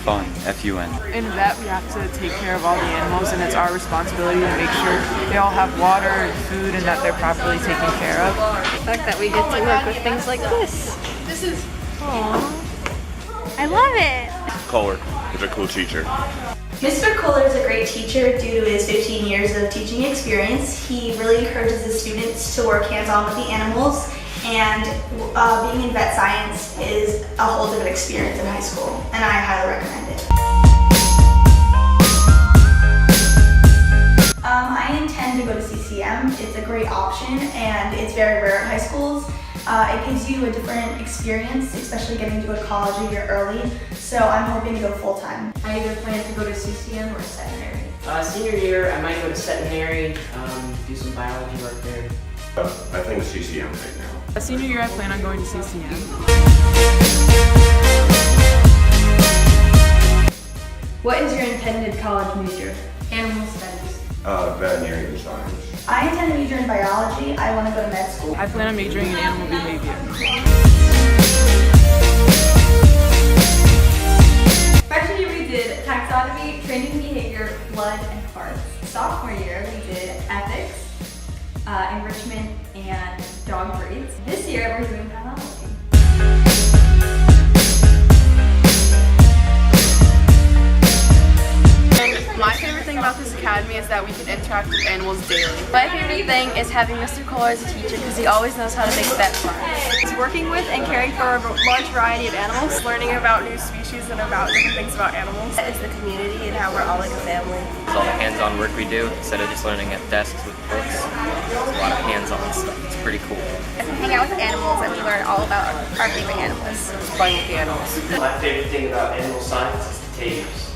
fun, F-U-N. In vet, we have to take care of all the animals, and it's our responsibility to make sure they all have water and food and that they're properly taken care of. The fact that we get to work with things like this. Aww. I love it. Kohler is a cool teacher. Mr. Kohler is a great teacher due to his 15 years of teaching experience. He really encourages his students to work hands-on with the animals, and being in vet science is a whole different experience in high school, and I highly recommend it. I intend to go to CCM. It's a great option, and it's very rare at high schools. It gives you a different experience, especially getting to go to college a year early, so I'm hoping to go full-time. I either plan to go to CCM or seminary. Senior year, I might go to seminary, do some biology work there. I think CCM right now. Senior year, I plan on going to CCM. What is your intended college major? Animal studies. Veterinary science. I intend to major in biology. I want to go to med school. I plan on majoring in animal behavior. Freshman year we did taxonomy, training behavior, blood, and parts. Sophomore year we did ethics, enrichment, and dog breeds. This year we're doing pathology. My favorite thing about this academy is that we can interact with animals daily. My favorite thing is having Mr. Kohler as a teacher because he always knows how to make vet fun. It's working with and caring for a large variety of animals, learning about new species and about different things about animals. It's the community and how we're all like a family. It's all the hands-on work we do instead of just learning at desks with books. There's a lot of hands-on stuff. It's pretty cool. We hang out with animals and we learn all about our favorite animals. It's fun with the animals. My favorite thing about animal science is the taters.